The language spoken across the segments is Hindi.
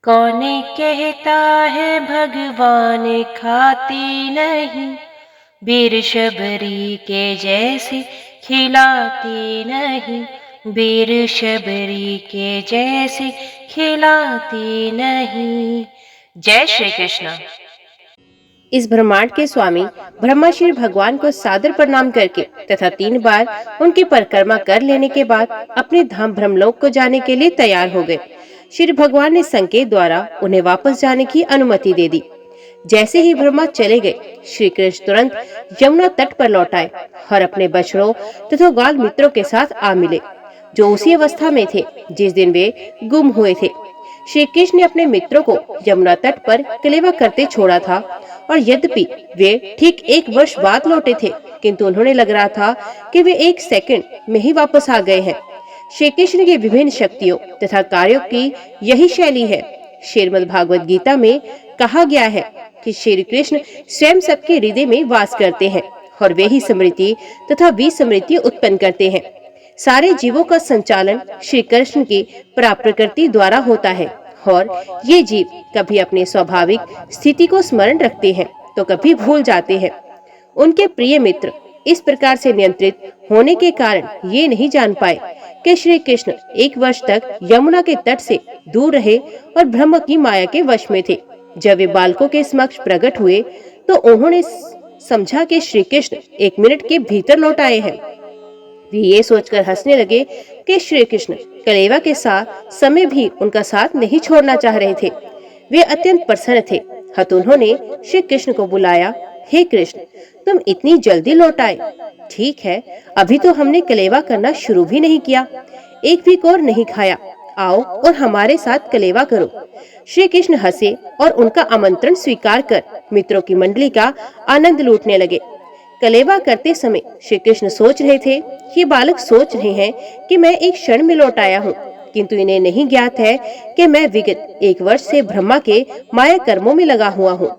कौन कहता है भगवान खाते नहीं, वीर शबरी के जैसे खिलाते नहीं, वीर शबरी के जैसे खिलाते नहीं। जय श्री कृष्ण। इस ब्रह्मांड के स्वामी ब्रह्मा श्री भगवान को सादर प्रणाम करके तथा 3 बार उनकी परिक्रमा कर लेने के बाद अपने धाम ब्रह्मलोक को जाने के लिए तैयार हो गए। श्री भगवान ने संकेत द्वारा उन्हें वापस जाने की अनुमति दे दी। जैसे ही ब्रह्मा चले गए, श्री कृष्ण तुरंत यमुना तट पर लौट आए और अपने बछड़ों तथा बाल मित्रों के साथ आ मिले, जो उसी अवस्था में थे जिस दिन वे गुम हुए थे। श्री कृष्ण ने अपने मित्रों को यमुना तट पर कलेवा करते छोड़ा था और यद्यपि वे ठीक 1 वर्ष बाद लौटे थे, किंतु उन्होंने लग रहा था कि वे 1 सेकंड में ही वापस आ गए हैं। श्री कृष्ण की विभिन्न शक्तियों तथा कार्यों की यही शैली है। श्रीमद् भागवत गीता में कहा गया है कि श्री कृष्ण स्वयं सबके हृदय में वास करते हैं और वे ही स्मृति तथा विस्मृति उत्पन्न करते हैं। सारे जीवों का संचालन श्री कृष्ण की प्रकृति द्वारा होता है और ये जीव कभी अपने स्वाभाविक स्थिति को स्मरण रखते हैं तो कभी भूल जाते हैं। उनके प्रिय मित्र इस प्रकार से नियंत्रित होने के कारण ये नहीं जान पाए कि श्री कृष्ण 1 वर्ष तक यमुना के तट से दूर रहे और ब्रह्म की माया के वश में थे। जब वे बालकों के समक्ष प्रकट हुए तो उन्होंने समझा कि श्री कृष्ण 1 मिनट के भीतर लौट आए हैं। वे ये सोचकर हंसने लगे कि श्री कृष्ण कलेवा के साथ समय भी उनका साथ नहीं छोड़ना चाह रहे थे। वे अत्यंत प्रसन्न थे। हत उन्होंने श्री कृष्ण को बुलाया, हे कृष्ण, तुम इतनी जल्दी लौट आए। ठीक है, अभी तो हमने कलेवा करना शुरू भी नहीं किया, एक भी कौर नहीं खाया। आओ और हमारे साथ कलेवा करो। श्री कृष्ण हंसे और उनका आमंत्रण स्वीकार कर मित्रों की मंडली का आनंद लूटने लगे। कलेवा करते समय श्री कृष्ण सोच रहे थे, ये बालक सोच रहे हैं कि मैं एक क्षण में लौट आया हूँ, किंतु इन्हें नहीं ज्ञात है कि मैं विगत 1 वर्ष से ब्रह्मा के माया कर्मों में लगा हुआ हूँ।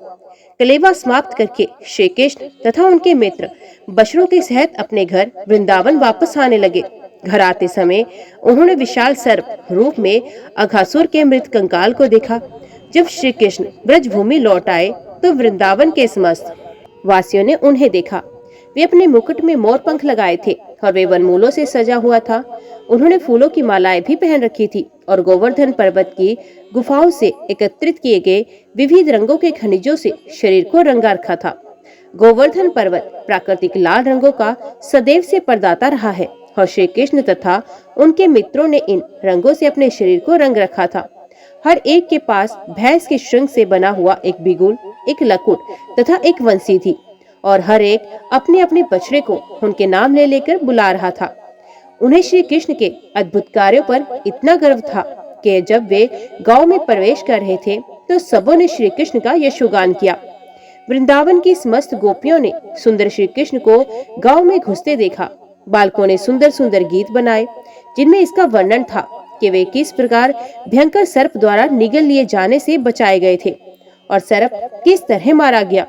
कलेवा समाप्त करके श्री कृष्ण तथा उनके मित्र बछड़ों के सहित अपने घर वृंदावन वापस आने लगे। घर आते समय उन्होंने विशाल सर्प रूप में अघासुर के मृत कंकाल को देखा। जब श्री कृष्ण ब्रजभूमि लौट आए तो वृंदावन के समस्त वासियों ने उन्हें देखा। वे अपने मुकुट में मोर पंख लगाए थे और वे वनमूलों से सजा हुआ था। उन्होंने फूलों की मालाएं भी पहन रखी थी और गोवर्धन पर्वत की गुफाओं से एकत्रित किए गए विविध रंगों के खनिजों से शरीर को रंगा रखा था। गोवर्धन पर्वत प्राकृतिक लाल रंगों का सदैव से प्रदाता रहा है और श्री कृष्ण तथा उनके मित्रों ने इन रंगों से अपने शरीर को रंग रखा था। हर एक के पास भैंस के श्रृंग से बना हुआ एक बिगुल, एक लकुट तथा एक वंशी थी और हर एक अपने अपने बछड़े को उनके नाम ले लेकर बुला रहा था। उन्हें श्री कृष्ण के अद्भुत कार्यों पर इतना गर्व था कि जब वे गांव में प्रवेश कर रहे थे तो सबों ने श्री कृष्ण का यशोगान किया। वृंदावन की समस्त गोपियों ने सुंदर श्री कृष्ण को गांव में घुसते देखा। बालकों ने सुंदर सुंदर गीत बनाए जिनमें इसका वर्णन था कि वे किस प्रकार भयंकर सर्प द्वारा निगल लिए जाने से बचाए गए थे और सर्प किस तरह मारा गया।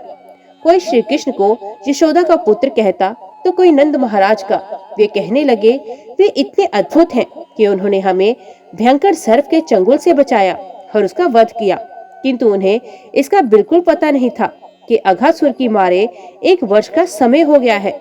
कोई श्री कृष्ण को यशोदा का पुत्र कहता तो कोई नंद महाराज का। वे कहने लगे, वे इतने अद्भुत हैं कि उन्होंने हमें भयंकर सर्प के चंगुल से बचाया और उसका वध किया, किंतु उन्हें इसका बिल्कुल पता नहीं था कि अघासुर की मारे 1 वर्ष का समय हो गया है।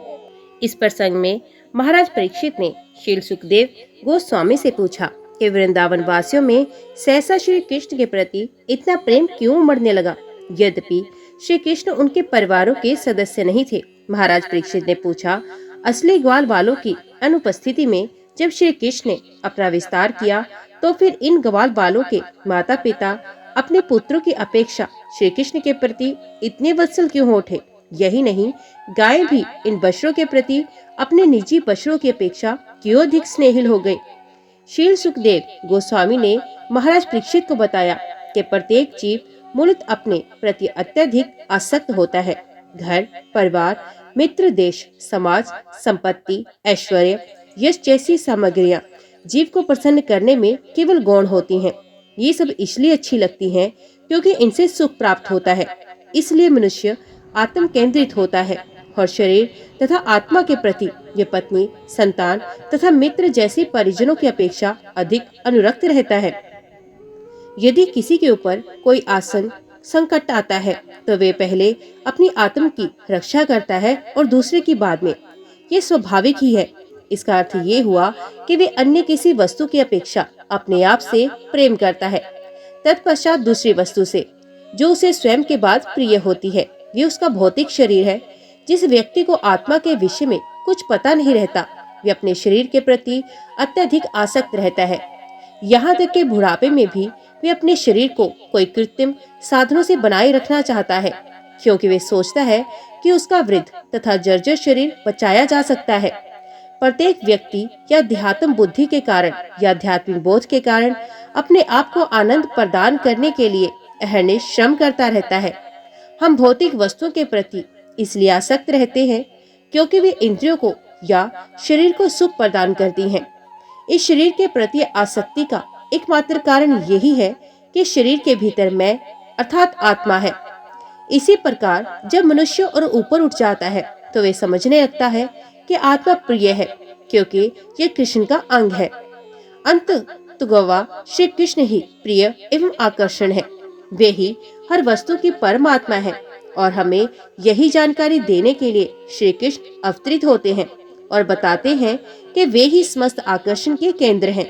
इस प्रसंग में महाराज परीक्षित ने श्री सुखदेव गोस्वामी से पूछा कि वृंदावन वासियों में सहसा श्री कृष्ण के प्रति इतना प्रेम क्यों उमड़ने लगा, यद्यपि श्री कृष्ण उनके परिवारों के सदस्य नहीं थे। महाराज परीक्षित ने पूछा, असली ग्वाल वालों की अनुपस्थिति में जब श्री कृष्ण ने अपना विस्तार किया तो फिर इन ग्वाल बालों के माता पिता अपने पुत्रों की अपेक्षा श्री कृष्ण के प्रति इतने वत्सल क्यों हो उठे। यही नहीं, गायें भी इन बछड़ों के प्रति अपने निजी बछड़ों की अपेक्षा क्यों अधिक स्नेहिल हो गई। श्री सुखदेव गोस्वामी ने महाराज परीक्षित को बताया कि प्रत्येक जीव मूलत अपने प्रति अत्यधिक आसक्त होता है। घर, परिवार, मित्र, देश, समाज, संपत्ति, ऐश्वर्य, यश जैसी सामग्रियां जीव को प्रसन्न करने में केवल गौण होती हैं। ये सब इसलिए अच्छी लगती हैं क्योंकि इनसे सुख प्राप्त होता है। इसलिए मनुष्य आत्म केंद्रित होता है और शरीर तथा आत्मा के प्रति ये पत्नी, संतान तथा मित्र जैसे परिजनों की अपेक्षा अधिक अनुरक्त रहता है। यदि किसी के ऊपर कोई आसन संकट आता है तो वे पहले अपनी आत्म की रक्षा करता है और दूसरे की बाद में। ये स्वाभाविक ही है। इसका अर्थ ये हुआ कि वे अन्य किसी वस्तु की अपेक्षा अपने आप से प्रेम करता है, तत्पश्चात दूसरी वस्तु से जो उसे स्वयं के बाद प्रिय होती है। ये उसका भौतिक शरीर है। जिस व्यक्ति को आत्मा के विषय में कुछ पता नहीं रहता, वे अपने शरीर के प्रति अत्यधिक आसक्त रहता है। यहाँ तक कि बुढ़ापे में भी वे अपने शरीर को कोई कृत्रिम साधनों से बनाए रखना चाहता है, क्योंकि वे सोचता है कि उसका वृद्ध तथा जर्जर शरीर बचाया जा सकता है। प्रत्येक व्यक्ति या अध्यात्म बुद्धि के कारण या आध्यात्मिक बोध के कारण अपने आप को आनंद प्रदान करने के लिए अहर्निश श्रम करता रहता है। हम भौतिक वस्तुओं के प्रति इसलिए आसक्त रहते हैं क्योंकि वे इंद्रियों को या शरीर को सुख प्रदान करती हैं। इस शरीर के प्रति आसक्ति का एकमात्र कारण यही है कि शरीर के भीतर मैं अर्थात आत्मा है। इसी प्रकार जब मनुष्य और ऊपर उठ जाता है तो वे समझने लगता है कि आत्मा प्रिय है, क्योंकि ये कृष्ण का अंग है। अंततः श्री कृष्ण ही प्रिय एवं आकर्षण है। वे ही हर वस्तु की परमात्मा है और हमें यही जानकारी देने के लिए श्री कृष्ण अवतरित होते हैं और बताते हैं कि वे ही समस्त आकर्षण के केंद्र हैं।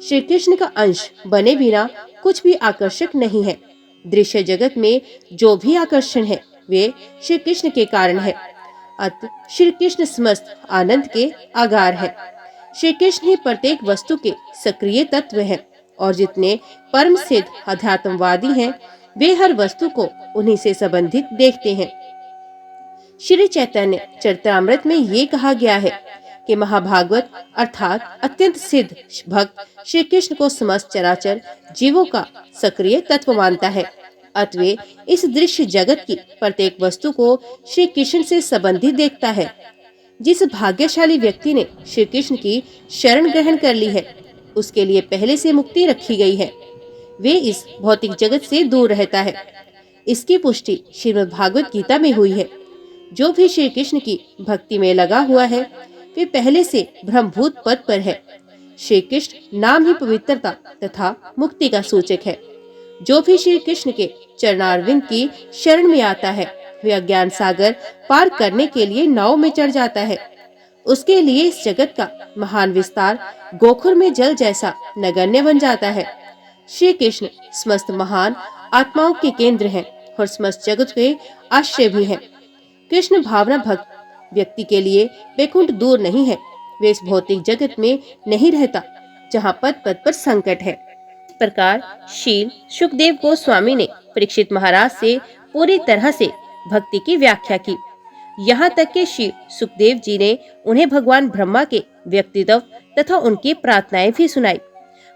श्री कृष्ण का अंश बने बिना कुछ भी आकर्षक नहीं है। दृश्य जगत में जो भी आकर्षण है वे श्री कृष्ण के कारण है। अतः श्री कृष्ण समस्त आनंद के आगार है। श्री कृष्ण ही प्रत्येक वस्तु के सक्रिय तत्व हैं और जितने परम सिद्ध अध्यात्मवादी हैं वे हर वस्तु को उन्हीं से संबंधित देखते हैं। श्री चैतन्य चरितामृत में ये कहा गया है कि महाभागवत अर्थात अत्यंत सिद्ध भक्त श्री कृष्ण को समस्त चराचर जीवों का सक्रिय तत्व मानता है। अतः इस दृश्य जगत की प्रत्येक वस्तु को श्री कृष्ण से संबंधित देखता है। जिस भाग्यशाली व्यक्ति ने श्री कृष्ण की शरण ग्रहण कर ली है उसके लिए पहले से मुक्ति रखी गई है। वे इस भौतिक जगत से दूर रहता है। इसकी पुष्टि श्रीमद् भागवत गीता में हुई है। जो भी श्री कृष्ण की भक्ति में लगा हुआ है वे पहले से ब्रह्मभूत पद पर है। श्री कृष्ण नाम ही पवित्रता तथा मुक्ति का सूचक है। जो भी श्री कृष्ण के चरणारविंद की शरण में आता है वे अज्ञान सागर पार करने के लिए नाव में चढ़ जाता है। उसके लिए इस जगत का महान विस्तार गोखुर में जल जैसा नगण्य बन जाता है। श्री कृष्ण समस्त महान आत्माओं के केंद्र हैं और समस्त जगत के आश्रय भी हैं। कृष्ण भावना भक्त व्यक्ति के लिए वैकुंठ दूर नहीं है। वे इस भौतिक जगत में नहीं रहता जहाँ पद पद पर संकट है। इस प्रकार शील सुखदेव गोस्वामी ने परीक्षित महाराज से पूरी तरह से भक्ति की व्याख्या की। यहाँ तक कि श्री सुखदेव जी ने उन्हें भगवान ब्रह्मा के व्यक्तित्व तथा उनकी प्रार्थनाएं भी सुनाई।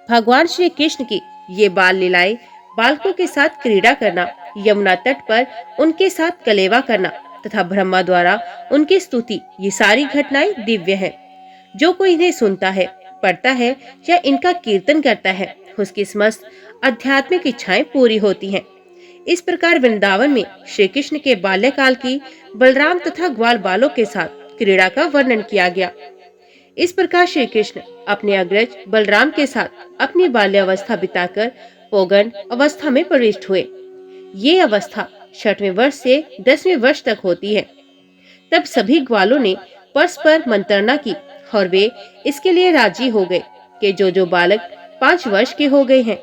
भगवान श्री कृष्ण की ये बाल लीलाएं, बालकों के साथ क्रीड़ा करना, यमुना तट पर उनके साथ कलेवा करना तथा ब्रह्मा द्वारा उनकी स्तुति, ये सारी घटनाएं दिव्य हैं। जो कोई इन्हें सुनता है, पढ़ता है या इनका कीर्तन करता है उसकी समस्त आध्यात्मिक इच्छाएं पूरी होती हैं। इस प्रकार वृंदावन में श्री कृष्ण के बाल्यकाल की बलराम तथा ग्वाल बालों के साथ क्रीड़ा का वर्णन किया गया। इस प्रकार श्री कृष्ण अपने अग्रज बलराम के साथ अपनी बाल्यावस्था बिताकर पौगंड अवस्था में प्रविष्ट हुए। ये अवस्था 6वें वर्ष से 10वें वर्ष तक होती है। तब सभी ग्वालों ने परस्पर मंत्रणा की और वे इसके लिए राजी हो गए कि जो बालक 5 वर्ष के हो गए हैं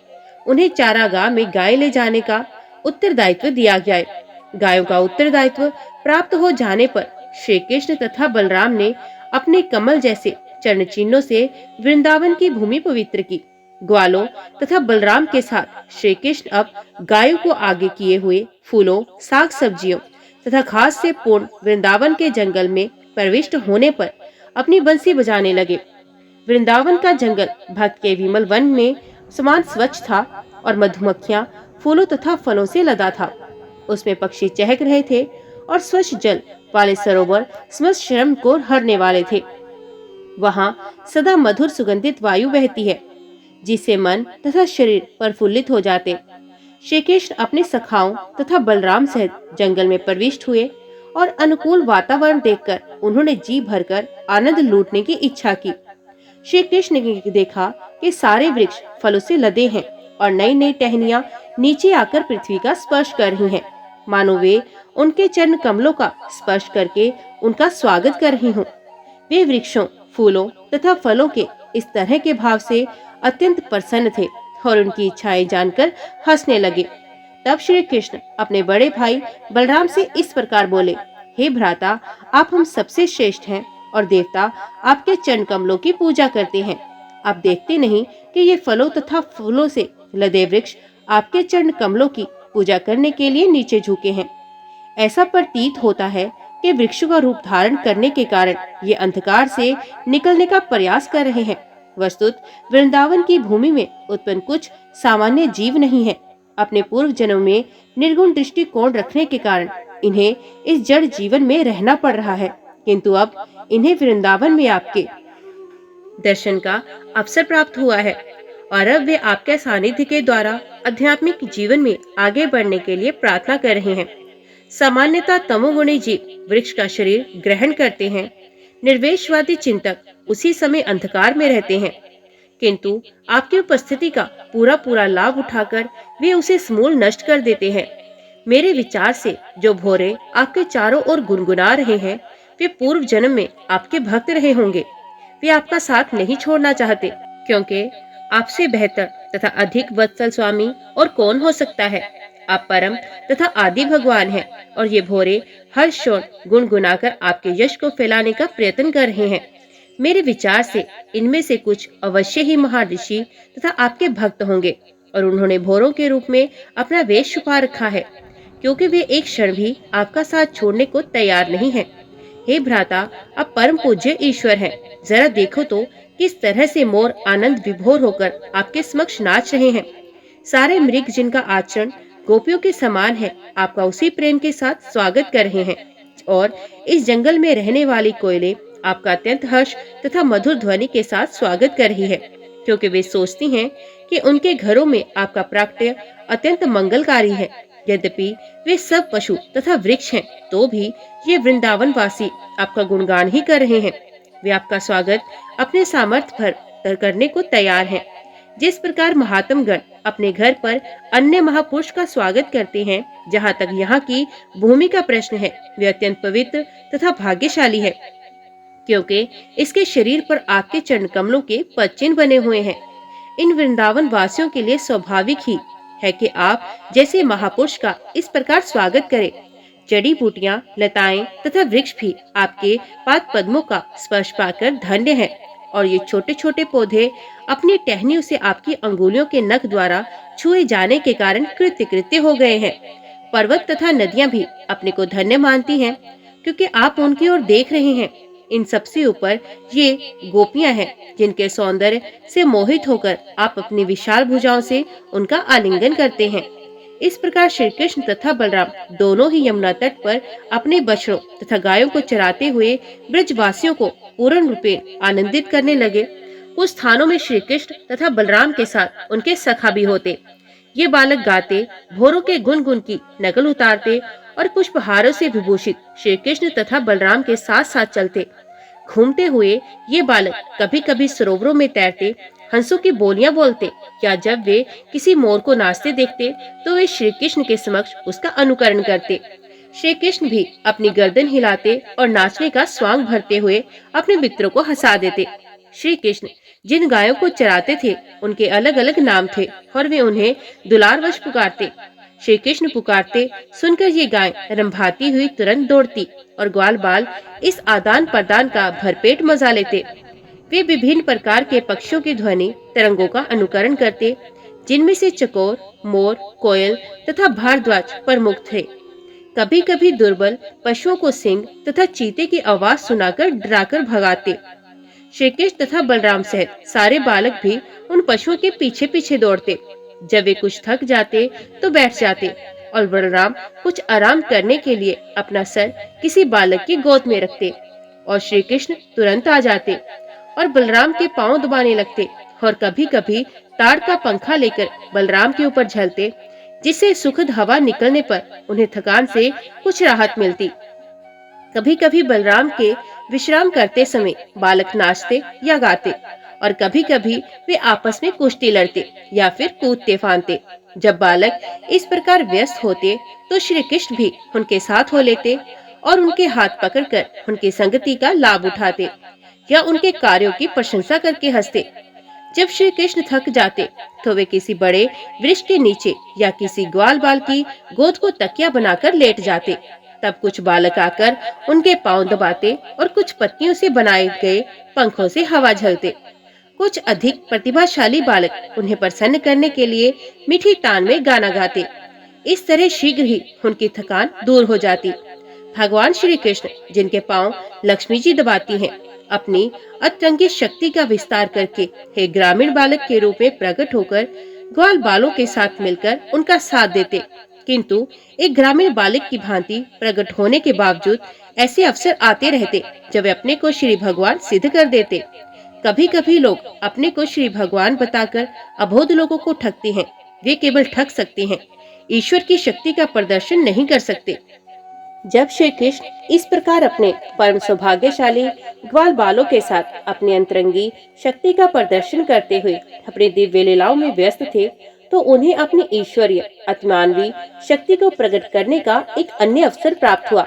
उन्हें चारागाह में गाय ले जाने का उत्तरदायित्व दिया जाए। गायों का उत्तरदायित्व प्राप्त हो जाने पर श्री कृष्ण तथा बलराम ने अपने कमल जैसे चरण चिन्हों से वृंदावन की भूमि पवित्र की। ग्वालों तथा बलराम के साथ श्री कृष्ण अब गायों को आगे किए हुए फूलों, साग सब्जियों तथा घास से पूर्ण वृंदावन के जंगल में प्रविष्ट होने पर अपनी बंसी बजाने लगे। वृंदावन का जंगल भक्त के विमल वन में समान स्वच्छ था और मधुमक्खियां फूलों तथा फलों से लदा था। उसमें पक्षी चहक रहे थे और स्वच्छ जल वाले सरोवर समस्त श्रम को हरने वाले थे। वहाँ सदा मधुर सुगंधित वायु बहती है जिससे मन तथा शरीर प्रफुल्लित हो जाते। श्री कृष्ण अपने सखाओं तथा बलराम सहित जंगल में प्रविष्ट हुए और अनुकूल वातावरण देखकर उन्होंने जी भरकर आनंद लूटने की इच्छा की। श्री कृष्ण ने देखा कि सारे वृक्ष फलों से लदे हैं और नई नई टहनियां नीचे आकर पृथ्वी का स्पर्श कर रही हैं, मानो वे उनके चरण कमलों का स्पर्श करके उनका स्वागत कर रही हूँ। वे वृक्षों, फूलों तथा फलों के इस तरह के भाव से अत्यंत प्रसन्न थे और उनकी इच्छाएं जानकर हंसने लगे। तब श्री कृष्ण अपने बड़े भाई बलराम से इस प्रकार बोले, हे भ्राता, आप हम सबसे श्रेष्ठ हैं और देवता आपके चरण कमलों की पूजा करते हैं। आप देखते नहीं कि ये फलों तथा फूलों से लदे वृक्ष आपके चरण कमलों की पूजा करने के लिए नीचे झुके हैं। ऐसा प्रतीत होता है कि वृक्षों का रूप धारण करने के कारण ये अंधकार से निकलने का प्रयास कर रहे हैं। वस्तुत वृंदावन की भूमि में उत्पन्न कुछ सामान्य जीव नहीं है। अपने पूर्व जन्म में निर्गुण दृष्टिकोण रखने के कारण इन्हें इस जड़ जीवन में रहना पड़ रहा है, किंतु अब इन्हें वृंदावन में आपके दर्शन का अवसर प्राप्त हुआ है और अब वे आपके सानिध्य के द्वारा आध्यात्मिक जीवन में आगे बढ़ने के लिए प्रार्थना कर रहे हैं। सामान्यतः तमोगुणी जीव वृक्ष का शरीर ग्रहण करते हैं। निर्वेशवादी चिंतक उसी समय अंधकार में रहते हैं, किंतु आपकी उपस्थिति का पूरा लाभ उठाकर वे उसे समूल नष्ट कर देते हैं। मेरे विचार से जो भोरे आपके चारों ओर गुनगुना रहे हैं, वे पूर्व जन्म में आपके भक्त रहे होंगे। वे आपका साथ नहीं छोड़ना चाहते, क्योंकि आपसे बेहतर तथा अधिक वत्सल स्वामी और कौन हो सकता है। आप परम तथा आदि भगवान हैं और ये भोरे हर्ष और गुनगुनाकर आपके यश को फैलाने का प्रयत्न कर रहे हैं। मेरे विचार से इनमें से कुछ अवश्य ही महर्षि तथा आपके भक्त होंगे और उन्होंने भोरों के रूप में अपना वेश छुपा रखा है, क्योंकि वे एक क्षण भी आपका साथ छोड़ने को तैयार नहीं हैं। हे भ्राता, आप परम पूज्य ईश्वर हैं। जरा देखो तो किस तरह से मोर आनंद विभोर होकर आपके समक्ष नाच रहे हैं। सारे मृग जिनका आचरण गोपियों के समान है, आपका उसी प्रेम के साथ स्वागत कर रहे हैं और इस जंगल में रहने वाली कोयले आपका अत्यंत हर्ष तथा मधुर ध्वनि के साथ स्वागत कर रही है, क्योंकि वे सोचती हैं कि उनके घरों में आपका प्राकट्य अत्यंत मंगलकारी है। यद्यपि वे सब पशु तथा वृक्ष हैं, तो भी ये वृंदावन वासी आपका गुणगान ही कर रहे हैं। वे आपका स्वागत अपने सामर्थ्य भर करने को तैयार हैं। जिस प्रकार महात्म गण अपने घर पर अन्य महापुरुष का स्वागत करते हैं, जहाँ तक यहाँ की भूमि का प्रश्न है, वे अत्यंत पवित्र तथा भाग्यशाली है, क्योंकि इसके शरीर पर आपके चरण कमलों के पद चिन्ह बने हुए हैं। इन वृंदावन वासियों के लिए स्वाभाविक ही है कि आप जैसे महापुरुष का इस प्रकार स्वागत करें। जड़ी बूटियां, लताएं तथा वृक्ष भी आपके पाद पद्मों का स्पर्श पाकर धन्य है और ये छोटे छोटे पौधे अपनी टहनियों से आपकी अंगुलियों के नख द्वारा छुए जाने के कारण कृत्य हो गए हैं। पर्वत तथा नदियां भी अपने को धन्य मानती हैं, क्योंकि आप उनकी ओर देख रहे हैं। इन सबसे ऊपर ये गोपियां हैं, जिनके सौंदर्य से मोहित होकर आप अपनी विशाल भुजाओं से उनका आलिंगन करते हैं। इस प्रकार श्री कृष्ण तथा बलराम दोनों ही यमुना तट पर अपने बछड़ों तथा गायों को चराते हुए ब्रजवासियों को पूर्ण रूपे आनंदित करने लगे। कुछ स्थानों में श्री कृष्ण तथा बलराम के साथ उनके सखा भी होते। ये बालक गाते, भोरों के गुनगुन की नकल उतारते और पुष्पहारों से विभूषित श्री कृष्ण तथा बलराम के साथ साथ चलते। घूमते हुए ये बालक कभी कभी सरोवरों में तैरते, हंसों की बोलियां बोलते, या जब वे किसी मोर को नाचते देखते तो वे श्री कृष्ण के समक्ष उसका अनुकरण करते। श्री कृष्ण भी अपनी गर्दन हिलाते और नाचने का स्वांग भरते हुए अपने मित्रों को हंसा देते। श्री कृष्ण जिन गायों को चराते थे, उनके अलग अलग नाम थे और वे उन्हें दुलारवश पुकारते। श्री कृष्ण पुकारते सुनकर ये गाय रंभाती हुई तुरंत दौड़ती और ग्वाल बाल इस आदान प्रदान का भरपेट मजा लेते। वे विभिन्न प्रकार के पक्षियों की ध्वनि तरंगों का अनुकरण करते, जिनमें से चकोर, मोर, कोयल तथा भारद्वाज प्रमुख थे। कभी कभी दुर्बल पशुओं को सिंह तथा चीते की आवाज सुनाकर डराकर भगाते। श्री कृष्ण तथा बलराम सहित सारे बालक भी उन पशुओं के पीछे पीछे दौड़ते। जब वे कुछ थक जाते तो बैठ जाते और बलराम कुछ आराम करने के लिए अपना सर किसी बालक की गोद में रखते और श्री कृष्ण तुरंत आ जाते और बलराम के पांव दबाने लगते और कभी कभी ताड़ का पंखा लेकर बलराम के ऊपर झलते, जिससे सुखद हवा निकलने पर उन्हें थकान से कुछ राहत मिलती। कभी कभी बलराम के विश्राम करते समय बालक नाचते या गाते और कभी कभी वे आपस में कुश्ती लड़ते या फिर कूदते फांदते। जब बालक इस प्रकार व्यस्त होते तो श्री कृष्ण भी उनके साथ हो लेते और उनके हाथ पकड़कर उनकी संगति का लाभ उठाते या उनके कार्यों की प्रशंसा करके हंसते। जब श्री कृष्ण थक जाते तो वे किसी बड़े वृक्ष के नीचे या किसी ग्वाल बाल की गोद को तकिया बनाकर लेट जाते। तब कुछ बालक आकर उनके पांव दबाते और कुछ पत्तियों से बनाए गए पंखों से हवा झलते। कुछ अधिक प्रतिभाशाली बालक उन्हें प्रसन्न करने के लिए मीठी तान में गाना गाते। इस तरह शीघ्र ही उनकी थकान दूर हो जाती। भगवान श्री कृष्ण, जिनके पांव लक्ष्मी जी दबाती हैं, अपनी अतरंगी शक्ति का विस्तार करके एक ग्रामीण बालक के रूप में प्रकट होकर ग्वाल बालों के साथ मिलकर उनका साथ देते। किंतु एक ग्रामीण बालक की भांति प्रकट होने के बावजूद ऐसे अवसर आते रहते जब वे अपने को श्री भगवान सिद्ध कर देते। कभी कभी लोग अपने को श्री भगवान बताकर अबोध लोगों को ठगते हैं। वे केवल ठग सकते हैं, ईश्वर की शक्ति का प्रदर्शन नहीं कर सकते। जब श्री कृष्ण इस प्रकार अपने परम सौभाग्यशाली ग्वाल बालों के साथ अपनी अंतरंगी शक्ति का प्रदर्शन करते हुए अपने दिव्य लीलाओं में व्यस्त थे, तो उन्हें अपनी ईश्वरीय आत्मानवी शक्ति को प्रकट करने का एक अन्य अवसर प्राप्त हुआ।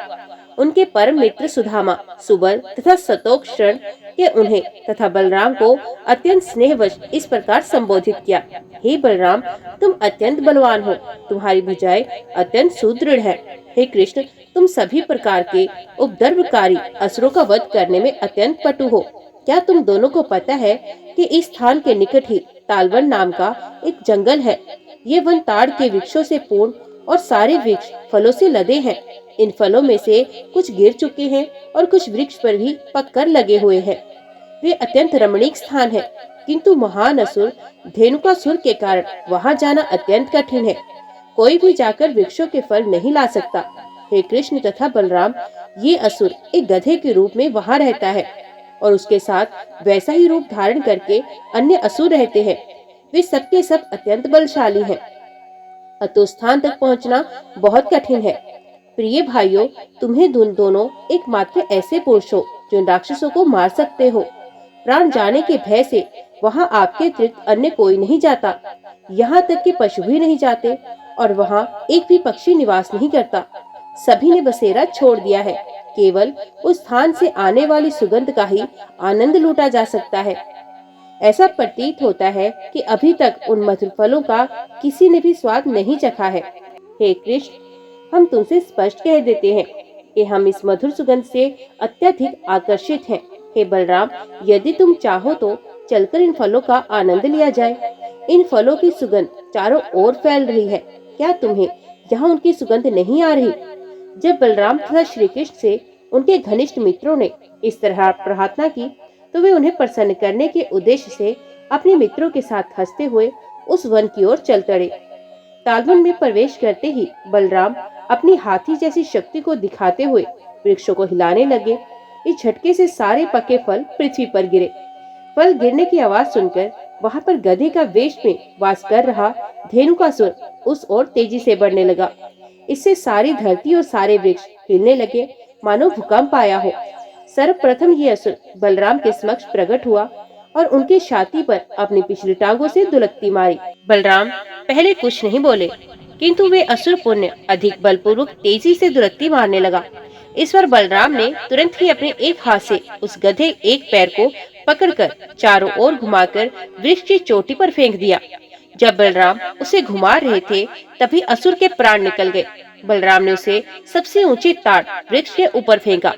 उनके परम मित्र सुदामा, सुबल तथा सतोष ने उन्हें तथा बलराम को अत्यंत स्नेहवश इस प्रकार संबोधित किया। हे बलराम, तुम अत्यंत बलवान हो, तुम्हारी भुजाएं अत्यंत सुदृढ़ है। हे कृष्ण, तुम सभी प्रकार के उपद्रवकारी असुरों का वध करने में अत्यंत पटु हो। क्या तुम दोनों को पता है कि इस स्थान के निकट ही तालवन नाम का एक जंगल है। ये वन ताड़ के वृक्षों से पूर्ण और सारे वृक्ष फलों से लदे हैं। इन फलों में से कुछ गिर चुके हैं और कुछ वृक्ष पर भी पककर लगे हुए हैं। वे अत्यंत रमणीक स्थान है, किंतु महान असुर धेनुकासुर के कारण वहाँ जाना अत्यंत कठिन है। कोई भी जाकर वृक्षों के फल नहीं ला सकता। हे कृष्ण तथा बलराम, ये असुर एक गधे के रूप में वहाँ रहता है और उसके साथ वैसा ही रूप धारण करके अन्य असुर रहते हैं। वे सबके सब अत्यंत बलशाली हैं, अतः स्थान तक पहुँचना बहुत कठिन है। प्रिय भाइयों, तुम्हें दोनों एकमात्र ऐसे पुरुष हो जो राक्षसों को मार सकते हो। प्राण जाने के भय से वहाँ आपके अतिरिक्त अन्य कोई नहीं जाता, यहाँ तक कि पशु भी नहीं जाते और वहाँ एक भी पक्षी निवास नहीं करता। सभी ने बसेरा छोड़ दिया है। केवल उस स्थान से आने वाली सुगंध का ही आनंद लूटा जा सकता है। ऐसा प्रतीत होता है कि अभी तक उन मधुर फलों का किसी ने भी स्वाद नहीं चखा है। हे कृष्ण, हम तुमसे स्पष्ट कह देते हैं कि हम इस मधुर सुगंध से अत्यधिक आकर्षित हैं। हे बलराम, यदि तुम चाहो तो चलकर इन फलों का आनंद लिया जाए। इन फलों की सुगंध चारों ओर फैल रही है। क्या तुम्हें यहाँ उनकी सुगंध नहीं आ रही? जब बलराम तथा श्री कृष्ण से उनके घनिष्ठ मित्रों ने इस तरह प्रार्थना की, तो वे उन्हें प्रसन्न करने के उद्देश्य से अपने मित्रों के साथ हंसते हुए उस वन की ओर चल पड़े। तालवन में प्रवेश करते ही बलराम अपनी हाथी जैसी शक्ति को दिखाते हुए वृक्षों को हिलाने लगे। इस झटके से सारे पके फल पृथ्वी पर गिरे। फल गिरने की आवाज सुनकर वहाँ पर गधे का वेश में वास कर रहा धेनुकासुर उस ओर तेजी से बढ़ने लगा। इससे सारी धरती और सारे वृक्ष हिलने लगे, मानो भूकंप आया हो। सर्वप्रथम ये असुर बलराम के समक्ष प्रकट हुआ और उनकी छाती पर अपनी पिछली टांगों से दुलकती मारी। बलराम पहले कुछ नहीं बोले, किंतु वे असुर पुण्य अधिक बलपूर्वक तेजी से दुलकती मारने लगा। इस पर बलराम ने तुरंत ही अपने एक हाथ से उस गधे एक पैर को पकड़कर चारों ओर घुमाकर वृक्ष की चोटी पर फेंक दिया। जब बलराम उसे घुमा रहे थे, तभी असुर के प्राण निकल गए। बलराम ने उसे सबसे ऊंचे ताड़ वृक्ष के ऊपर फेंका।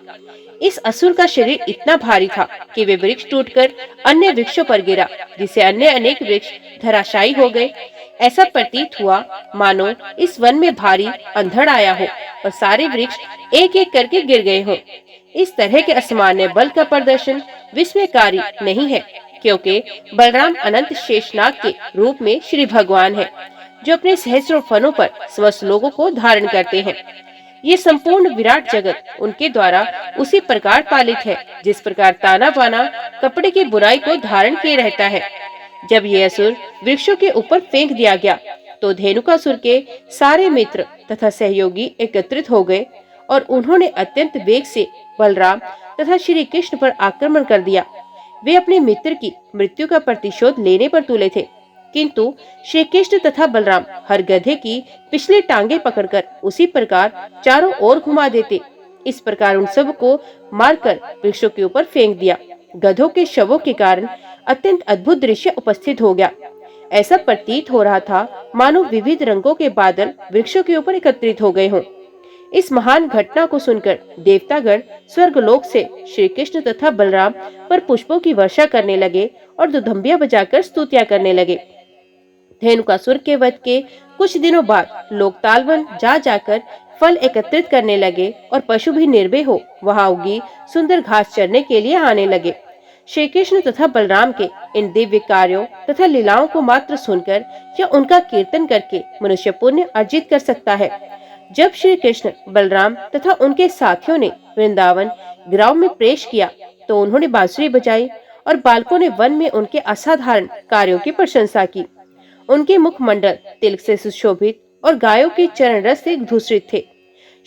इस असुर का शरीर इतना भारी था कि वे वृक्ष टूटकर अन्य वृक्षों पर गिरा, जिससे अन्य अनेक वृक्ष धराशायी हो गए। ऐसा प्रतीत हुआ मानो इस वन में भारी अंधड़ आया हो और सारे वृक्ष एक एक करके गिर गए हो। इस तरह के असामान्य बल का प्रदर्शन विस्मयकारी नहीं है, क्योंकि बलराम अनंत शेषनाग के रूप में श्री भगवान है, जो अपने सहस्रों फनों पर समस्त लोगों को धारण करते हैं। ये संपूर्ण विराट जगत उनके द्वारा उसी प्रकार पालित है, जिस प्रकार ताना बाना कपड़े की बुनाई को धारण किए रहता है। जब ये असुर वृक्षों के ऊपर फेंक दिया गया, तो धेनुकासुर के सारे मित्र तथा सहयोगी एकत्रित हो गए और उन्होंने अत्यंत वेग से बलराम तथा श्री कृष्ण पर आक्रमण कर दिया। वे अपने मित्र की मृत्यु का प्रतिशोध लेने पर तुले थे, किंतु श्री कृष्ण तथा बलराम हर गधे की पिछली टांगे पकड़कर उसी प्रकार चारों ओर घुमा देते। इस प्रकार उन सब को मारकर वृक्षों के ऊपर फेंक दिया। गधों के शवों के कारण अत्यंत अद्भुत दृश्य उपस्थित हो गया। ऐसा प्रतीत हो रहा था मानो विविध रंगों के बादल वृक्षों के ऊपर एकत्रित हो गए हों। इस महान घटना को सुनकर देवतागण स्वर्गलोक से श्री कृष्ण तथा बलराम पर पुष्पों की वर्षा करने लगे और दुधंबिया बजाकर स्तुतियां करने लगे। धेनुकासुर के वध के कुछ दिनों बाद लोग तालवन जा जाकर फल एकत्रित करने लगे और पशु भी निर्भय हो वहां उगी सुंदर घास चरने के लिए आने लगे। श्री कृष्ण तथा बलराम के इन दिव्य कार्यों तथा लीलाओं को मात्र सुनकर या उनका कीर्तन करके मनुष्य पुण्य अर्जित कर सकता है। जब श्री कृष्ण बलराम तथा उनके साथियों ने वृंदावन ग्राम में प्रवेश किया तो उन्होंने बांसुरी बजाई और बालकों ने वन में उनके असाधारण कार्यों की प्रशंसा की। उनके मुखमंडल तिलक से सुशोभित और गायों के चरण रस से धूसरित थे।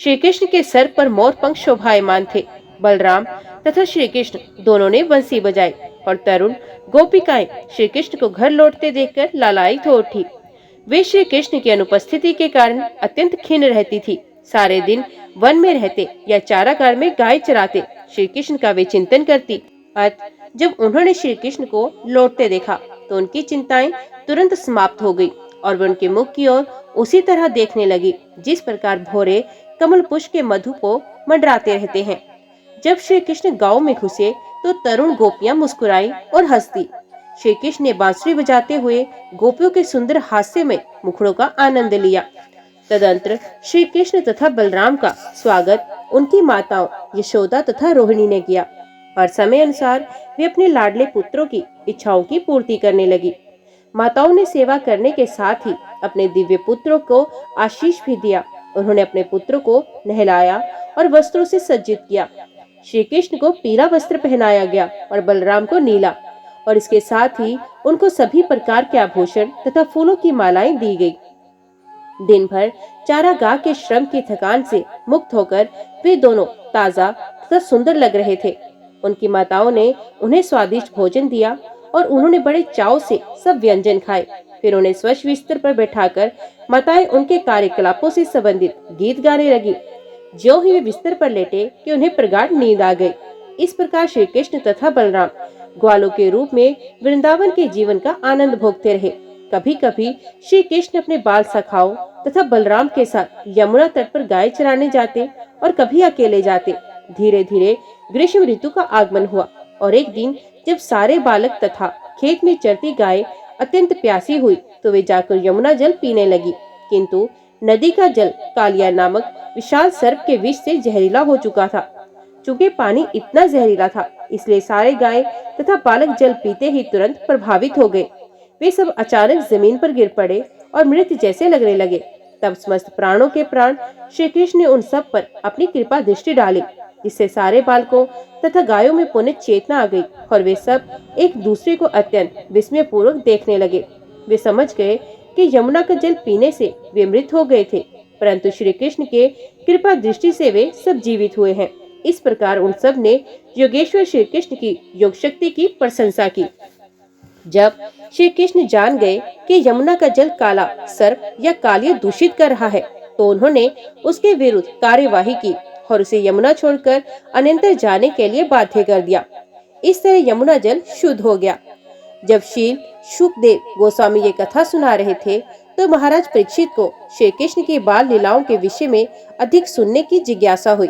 श्री कृष्ण के सर पर मोर पंख शोभायमान थे। बलराम तथा श्री कृष्ण दोनों ने बंसी बजाई और तरुण गोपिकाएं श्री कृष्ण को घर लौटते देखकर लालायित हो उठी। वे श्री कृष्ण की अनुपस्थिति के कारण अत्यंत खिन्न रहती थी। सारे दिन वन में रहते या चारागार में गाय चराते श्री कृष्ण का वे चिंतन करती। अतः जब उन्होंने श्री कृष्ण को लौटते देखा तो उनकी चिंताएं तुरंत समाप्त हो गई और वे उनके मुख की ओर उसी तरह देखने लगी जिस प्रकार भौरे कमल पुष्प के मधु को मंडराते रहते हैं। जब श्री कृष्ण गांव में घुसे तो तरुण गोपियां मुस्कुराई और हंसती। श्री कृष्ण ने बांसुरी बजाते हुए गोपियों के सुंदर हास्य में मुखड़ों का आनंद लिया। तदंतर श्री कृष्ण तथा बलराम का स्वागत उनकी माताओं यशोदा तथा रोहिणी ने किया और समय अनुसार वे अपने लाडले पुत्रों की इच्छाओं की पूर्ति करने लगी। माताओं ने सेवा करने के साथ ही अपने दिव्य पुत्रों को आशीष भी दिया। उन्होंने अपने पुत्रों को नहलाया और वस्त्रों से सज्जित किया। श्री कृष्ण को पीला वस्त्र पहनाया गया और बलराम को नीला, और इसके साथ ही उनको सभी प्रकार के आभूषण तथा फूलों की मालाएं दी गई। दिन भर चारागाह के श्रम की थकान से मुक्त होकर वे दोनों ताजा तथा सुंदर लग रहे थे। उनकी माताओं ने उन्हें स्वादिष्ट भोजन दिया और उन्होंने बड़े चाव से सब व्यंजन खाए। फिर उन्हें स्वच्छ बिस्तर पर बैठाकर माताएं उनके कार्यकलापों से संबंधित गीत गाने लगी। ज्यों ही वे बिस्तर पर लेटे कि उन्हें प्रगाढ़ नींद आ गई। इस प्रकार श्री कृष्ण तथा बलराम ग्वालों के रूप में वृंदावन के जीवन का आनंद भोगते रहे। कभी कभी श्री कृष्ण अपने बाल सखाओं तथा बलराम के साथ यमुना तट पर गाय चराने जाते और कभी अकेले जाते। धीरे धीरे ग्रीष्म ऋतु का आगमन हुआ और एक दिन जब सारे बालक तथा खेत में चरती गाय अत्यंत प्यासी हुई तो वे जाकर यमुना जल पीने लगी, किंतु नदी का जल कालिया नामक विशाल सर्प के विष से जहरीला हो चुका था। चूंकि पानी इतना जहरीला था इसलिए सारे गाय तथा बालक जल पीते ही तुरंत प्रभावित हो गए। वे सब अचानक जमीन पर गिर पड़े और मृत जैसे लगने लगे। तब समस्त प्राणों के प्राण श्री कृष्ण ने उन सब पर अपनी कृपा दृष्टि डाली, जिससे सारे बालकों तथा गायों में पुनः चेतना आ गई और वे सब एक दूसरे को अत्यंत विस्मय पूर्वक देखने लगे। वे समझ गए कि यमुना का जल पीने से वे मृत हो गए थे, परंतु श्री कृष्ण के कृपा दृष्टि से वे सब जीवित हुए हैं। इस प्रकार उन सब ने योगेश्वर श्री कृष्ण की योग शक्ति की प्रशंसा की। जब श्री कृष्ण जान गए कि यमुना का जल काला सर्प या कालिया दूषित कर रहा है तो उन्होंने उसके विरुद्ध कार्यवाही की और उसे यमुना छोड़कर अन्यंतर जाने के लिए बाध्य कर दिया। इस तरह यमुना जल शुद्ध हो गया। जब शील शुकदेव गोस्वामी ये कथा सुना रहे थे तो महाराज परीक्षित को श्री कृष्ण की बाल लीलाओं के विषय में अधिक सुनने की जिज्ञासा हुई।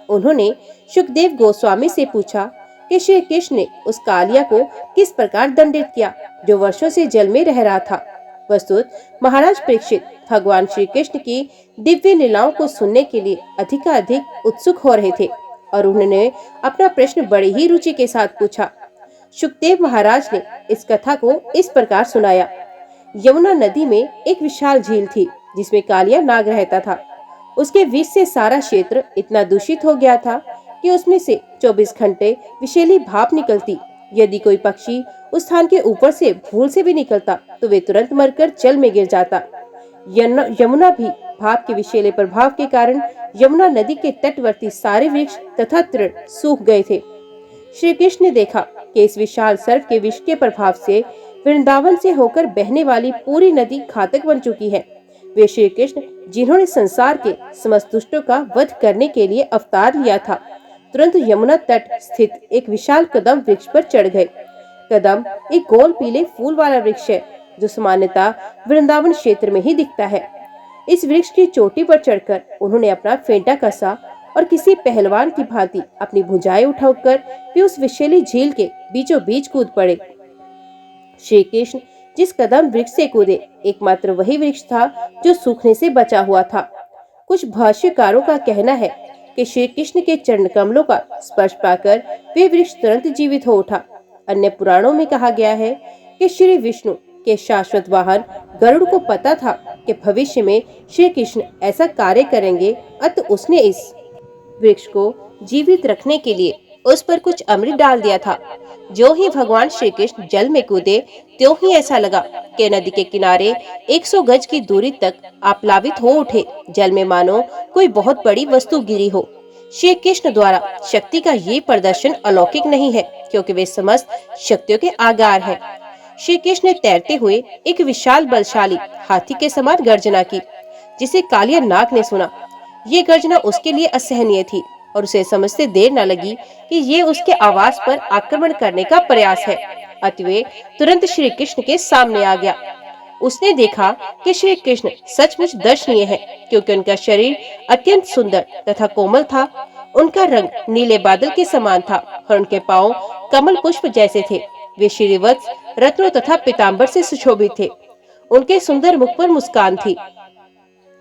उन्होंने शुकदेव गोस्वामी से पूछा कि श्री कृष्ण ने उस कालिया को किस प्रकार दंडित किया जो वर्षों से जल में रह रहा था। वस्तुतः महाराज परीक्षित भगवान श्री कृष्ण की दिव्य लीलाओं को सुनने के लिए अधिकाधिक उत्सुक हो रहे थे और उन्होंने अपना प्रश्न बड़ी ही रुचि के साथ पूछा। शुकदेव महाराज ने इस कथा को इस प्रकार सुनाया। यमुना नदी में एक विशाल झील थी जिसमें कालिया नाग रहता था। उसके विष से सारा क्षेत्र इतना दूषित हो गया था कि उसमें से 24 घंटे विषैली भाप निकलती। यदि कोई पक्षी उस स्थान के ऊपर से भूल से भी निकलता तो वे तुरंत मरकर जल में गिर जाता। यमुना भी भाप के विषैले प्रभाव के कारण यमुना नदी के तटवर्ती सारे वृक्ष तथा तृण सूख गए थे। श्री कृष्ण ने देखा कि इस विशाल सर्प के विष के प्रभाव से वृंदावन से होकर बहने वाली पूरी नदी घातक बन चुकी है। वे श्री कृष्ण जिन्होंने संसार के समस्त दुष्टों का वध करने के लिए अवतार लिया था, तुरंत यमुना तट स्थित एक विशाल कदम वृक्ष पर चढ़ गए। कदम एक गोल पीले फूल वाला वृक्ष है जो सामान्यतः वृंदावन क्षेत्र में ही दिखता है। इस वृक्ष की चोटी पर चढ़कर उन्होंने अपना फेंटा कसा और किसी पहलवान की भांति अपनी भुजाएं उठाकर वे उस विशेली झील के बीचों बीच कूद पड़े। श्री कृष्ण जिस कदम वृक्ष से कूदे एकमात्र वही वृक्ष था जो सूखने से बचा हुआ था। कुछ भाष्यकारों का कहना है कि श्री कृष्ण के चरण कमलों का स्पर्श पाकर वे वृक्ष तुरंत जीवित हो उठा। अन्य पुराणों में कहा गया है कि श्री विष्णु के शाश्वत वाहन गरुड़ को पता था कि भविष्य में श्री कृष्ण ऐसा कार्य करेंगे, अतः उसने इस वृक्ष को जीवित रखने के लिए उस पर कुछ अमृत डाल दिया था। जो ही भगवान श्री कृष्ण जल में कूदे त्यों ही ऐसा लगा कि नदी के किनारे 100 गज की दूरी तक आप्लावित हो उठे। जल में मानो कोई बहुत बड़ी वस्तु गिरी हो। श्री कृष्ण द्वारा शक्ति का ये प्रदर्शन अलौकिक नहीं है, क्योंकि वे समस्त शक्तियों के आगार हैं। श्री कृष्ण ने तैरते हुए एक विशाल बलशाली हाथी के समान गर्जना की, जिसे कालिया नाग ने सुना। ये गर्जना उसके लिए असहनीय थी और उसे समझते देर न लगी कि ये उसके आवास पर आक्रमण करने का प्रयास है। अतः तुरंत श्री कृष्ण के सामने आ गया। उसने देखा कि श्री कृष्ण सचमुच दर्शनीय है, क्योंकि उनका शरीर अत्यंत सुंदर तथा कोमल था। उनका रंग नीले बादल के समान था और उनके पांव कमल पुष्प जैसे थे। वे श्रीवत्स रत्नों तथा पीताम्बर से सुशोभित थे। उनके सुंदर मुख पर मुस्कान थी।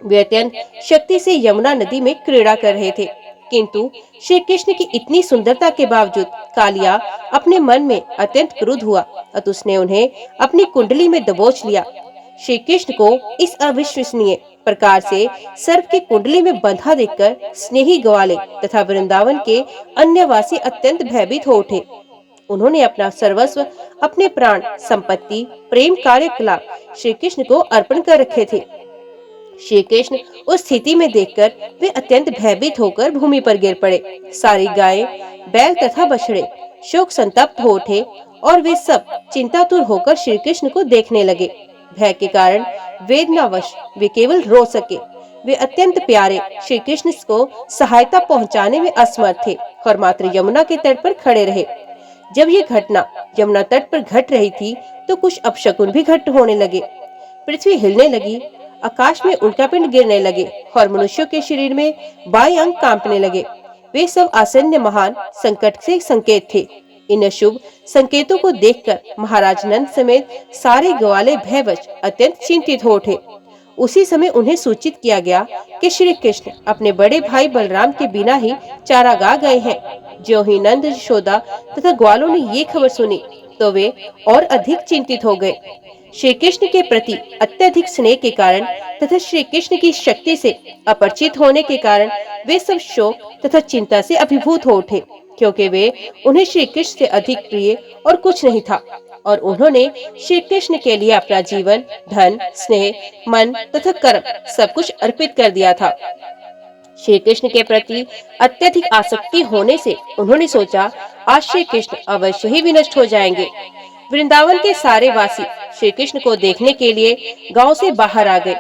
वे अत्यंत शक्ति से यमुना नदी में क्रीड़ा कर रहे थे, किंतु श्री कृष्ण की इतनी सुंदरता के बावजूद कालिया अपने मन में अत्यंत क्रुद्ध हुआ, अतः उसने उन्हें अपनी कुंडली में दबोच लिया। श्री कृष्ण को इस अविश्वसनीय प्रकार से सर्प की कुंडली में बंधा देखकर स्नेही ग्वाले तथा वृंदावन के अन्य वासी अत्यंत भयभीत हो उठे। उन्होंने अपना सर्वस्व, अपने प्राण, संपत्ति, प्रेम कार्यकलाप श्री कृष्ण को अर्पण कर रखे थे। श्री कृष्ण उस स्थिति में देखकर वे अत्यंत भयभीत होकर भूमि पर गिर पड़े। सारी गायें, बैल तथा बछड़े शोक संतप्त हो उठे और वे सब चिंतातुर होकर श्री कृष्ण को देखने लगे। भय के कारण वेदनावश वे केवल रो सके। वे अत्यंत प्यारे श्री कृष्ण को सहायता पहुंचाने में असमर्थ थे और मात्र यमुना के तट पर खड़े रहे। जब ये घटना यमुना तट पर घट रही थी तो कुछ अपशकुन भी घट होने लगे। पृथ्वी हिलने लगी, आकाश में उल्कापिंड गिरने लगे और मनुष्यों के शरीर में बाएं अंग कांपने लगे। वे सब आसन्न महान संकट से संकेत थे। इन शुभ संकेतों को देखकर महाराज नंद समेत सारे ग्वाले भयवश अत्यंत चिंतित हो उठे। उसी समय उन्हें सूचित किया गया कि श्री कृष्ण अपने बड़े भाई बलराम के बिना ही चारागाह गए हैं। जो ही नंद, यशोदा तथा ग्वालों ने ये खबर सुनी तो वे और अधिक चिंतित हो गए। श्री कृष्ण के प्रति अत्यधिक स्नेह के कारण तथा श्री कृष्ण की शक्ति से अपरिचित होने के कारण वे सब शोक तथा चिंता से अभिभूत हो उठे, क्योंकि वे उन्हें श्री कृष्ण से अधिक प्रिय और कुछ नहीं था और उन्होंने श्री कृष्ण के लिए अपना जीवन, धन, स्नेह, मन तथा कर्म सब कुछ अर्पित कर दिया था। श्री कृष्ण के प्रति अत्यधिक आसक्ति होने से उन्होंने सोचा, आज श्री कृष्ण अवश्य ही विनष्ट हो जाएंगे। वृंदावन के सारे वासी श्री कृष्ण को देखने के लिए गांव से बाहर आ गए।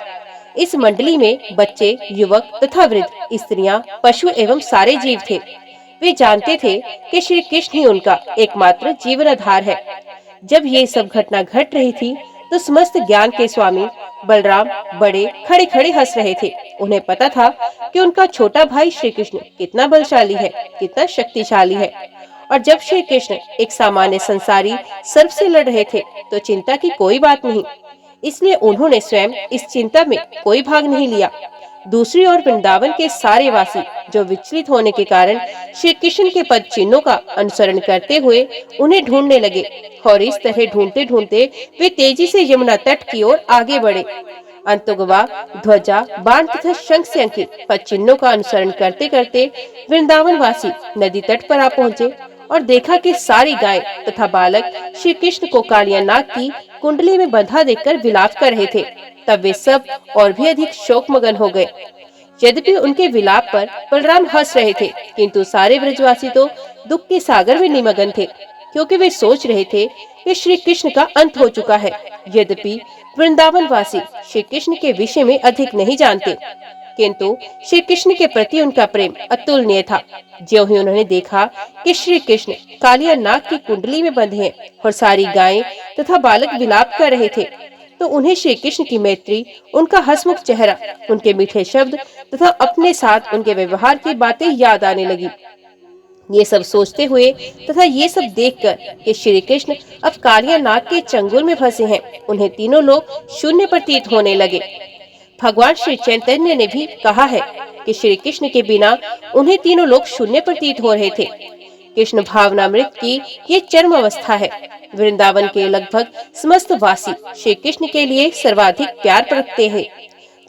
इस मंडली में बच्चे, युवक तथा वृद्ध, स्त्रियां, पशु एवं सारे जीव थे। वे जानते थे कि श्री कृष्ण ही उनका एकमात्र जीवन आधार है। जब ये सब घटना घट रही थी तो समस्त ज्ञान के स्वामी बलराम बड़े खड़े खड़े हंस रहे थे। उन्हें पता था कि उनका छोटा भाई श्री कृष्ण कितना बलशाली है, कितना शक्तिशाली है। और जब श्री कृष्ण एक सामान्य संसारी सर्प से लड़ रहे थे तो चिंता की कोई बात नहीं, इसलिए उन्होंने स्वयं इस चिंता में कोई भाग नहीं लिया। दूसरी ओर वृंदावन के सारे वासी जो विचलित होने के कारण श्री कृष्ण के पद चिन्हों का अनुसरण करते हुए उन्हें ढूंढने लगे और इस तरह ढूंढते ढूंढते वे तेजी से यमुना तट की ओर आगे बढ़े। अंतुगवा ध्वजा, बाण तथा शंख से अंकित पद चिन्हों का अनुसरण करते करते वृंदावन वासी नदी तट पर आ पहुँचे और देखा कि सारी गाय तथा बालक श्री कृष्ण को कालिया नाग की कुंडली में बंधा देखकर विलाप कर रहे थे। तब वे सब और भी अधिक शोकमगन हो गए। यद्यपि उनके विलाप पर बलराम हंस रहे थे, किंतु सारे ब्रजवासी तो दुख के सागर में निमग्न थे, क्योंकि वे सोच रहे थे कि श्री कृष्ण का अंत हो चुका है। यद्यपि वृंदावन वासी श्री कृष्ण के विषय में अधिक नहीं जानते, किंतु श्री कृष्ण के प्रति उनका प्रेम अतुलनीय था। ज्यों ही उन्होंने देखा कि श्री कृष्ण कालिया नाग की कुंडली में बंधे हैं और सारी गायें तथा बालक विलाप कर रहे थे, तो उन्हें श्री कृष्ण की मैत्री, उनका हंसमुख चेहरा, उनके मीठे शब्द तथा अपने साथ उनके व्यवहार की बातें याद आने लगी। ये सब सोचते हुए तथा ये सब देखकर कि श्री कृष्ण अब कालिया नाग के चंगुल में फंसे हैं, उन्हें तीनों लोग शून्य प्रतीत होने लगे। भगवान श्री चैतन्य ने भी कहा है कि श्री कृष्ण के बिना उन्हें तीनों लोग शून्य प्रतीत हो रहे थे। कृष्ण भावनामृत की ये चरम अवस्था है। वृंदावन के लगभग समस्त वासी श्री कृष्ण के लिए सर्वाधिक प्यार रखते हैं।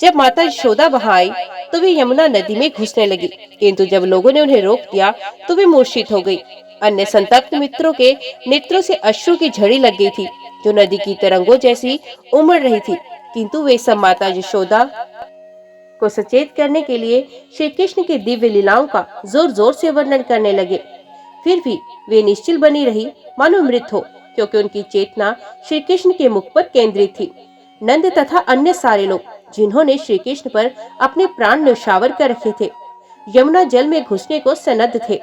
जब माता यशोदा वहां आई तो वे यमुना नदी में घुसने लगी, किंतु जब लोगों ने उन्हें रोक दिया तो वे मूर्छित हो गई। अन्य संतप्त मित्रों के नेत्रों से अश्रु की झड़ी लग गई थी, जो नदी की तरंगों जैसी उमड़ रही थी, किंतु वे सब माता यशोदा को सचेत करने के लिए श्री कृष्ण की दिव्य लीलाओं का जोर जोर से वर्णन करने लगे। फिर भी वे निश्चल बनी रही, मानो मृत हो, क्योंकि उनकी चेतना श्री कृष्ण के मुख पर केंद्रित थी। नंद तथा अन्य सारे लोग जिन्होंने श्री कृष्ण पर अपने प्राण न्यौछावर कर रखे थे, यमुना जल में घुसने को सन्नद्ध थे,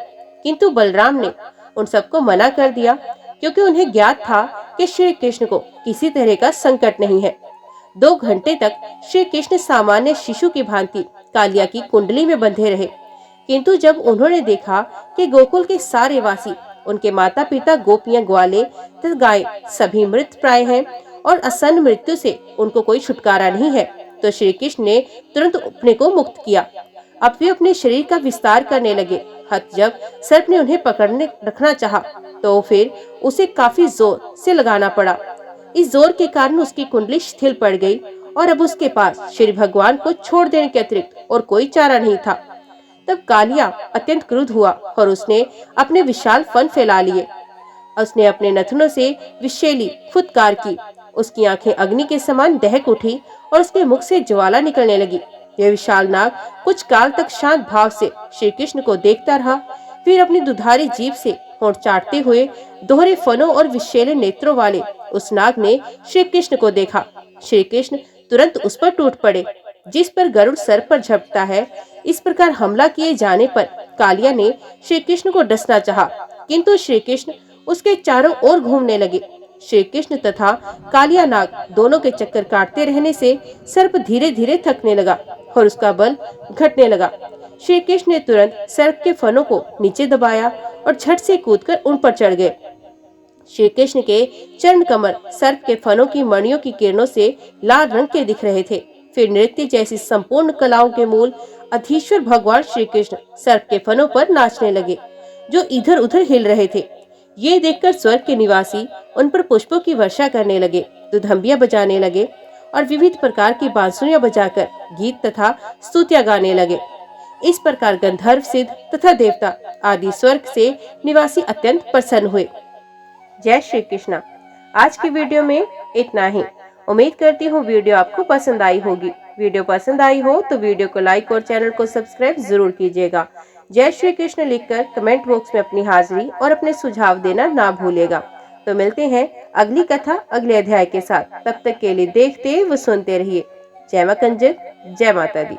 किंतु बलराम ने उन सबको मना कर दिया, क्योंकि उन्हें ज्ञात था कि श्री कृष्ण को किसी तरह का संकट नहीं है। 2 घंटे तक श्री कृष्ण सामान्य शिशु की भांति कालिया की कुंडली में बंधे रहे, किंतु जब उन्होंने देखा कि गोकुल के सारे वासी, उनके माता पिता, गोपियां, ग्वाले तथा गाय सभी मृत प्राय हैं और आसन्न मृत्यु से उनको कोई छुटकारा नहीं है, तो श्री कृष्ण ने तुरंत अपने को मुक्त किया। अब वे अपने शरीर का विस्तार करने लगे। जब सर्प ने उन्हें पकड़ने रखना चाहा, तो फिर उसे काफी जोर से लगाना पड़ा। इस जोर के कारण उसकी कुंडली शिथिल पड़ गई और अब उसके पास श्री भगवान को छोड़ देने के अतिरिक्त और कोई चारा नहीं था। तब कालिया अत्यंत क्रुद्ध हुआ और उसने अपने विशाल फन फैला लिए। उसने अपने नथनों से विषैली फुदकार की। उसकी आंखें अग्नि के समान दहक उठी और उसके मुख से ज्वाला निकलने लगी। यह विशाल नाग कुछ काल तक शांत भाव से श्री कृष्ण को देखता रहा, फिर अपनी दुधारी जीभ से होंठ चाटते हुए दोहरे फनों और विषैले नेत्रों वाले उस नाग ने श्री कृष्ण को देखा। श्री कृष्ण तुरंत उस पर टूट पड़े, जिस पर गरुड़ सर पर झपटता है। इस प्रकार हमला किए जाने पर कालिया ने श्री कृष्ण को डसना चाहा, किंतु श्री कृष्ण उसके चारों ओर घूमने लगे। श्री कृष्ण तथा कालिया नाग दोनों के चक्कर काटते रहने से सर्प धीरे धीरे थकने लगा और उसका बल घटने लगा। श्री कृष्ण ने तुरंत सर्प के फनों को नीचे दबाया और झट से कूदकर उन पर चढ़ गए। श्री कृष्ण के चरण कमल सर्प के फनों की मणियों की किरणों से लाल रंग के दिख रहे थे। फिर नृत्य जैसी संपूर्ण कलाओं के मूल अधीश्वर भगवान श्री कृष्ण सर्प के फनों पर नाचने लगे, जो इधर उधर हिल रहे थे। ये देखकर स्वर्ग के निवासी उन पर पुष्पों की वर्षा करने लगे, दुधंबिया बजाने लगे और विविध प्रकार की बांसुरियां बजाकर गीत तथा स्तुतियां गाने लगे। इस प्रकार गंधर्व, सिद्ध तथा देवता आदि स्वर्ग से निवासी अत्यंत प्रसन्न हुए। जय श्री कृष्णा। आज की वीडियो में इतना ही। उम्मीद करती हूँ वीडियो आपको पसंद आई होगी। वीडियो पसंद आई हो तो वीडियो को लाइक और चैनल को सब्सक्राइब जरूर कीजिएगा। जय श्री कृष्ण लिखकर कमेंट बॉक्स में अपनी हाजिरी और अपने सुझाव देना ना भूलिएगा। तो मिलते हैं अगली कथा अगले अध्याय के साथ। तब तक के लिए देखते व सुनते रहिए। जय मां कंजक, जय माता दी।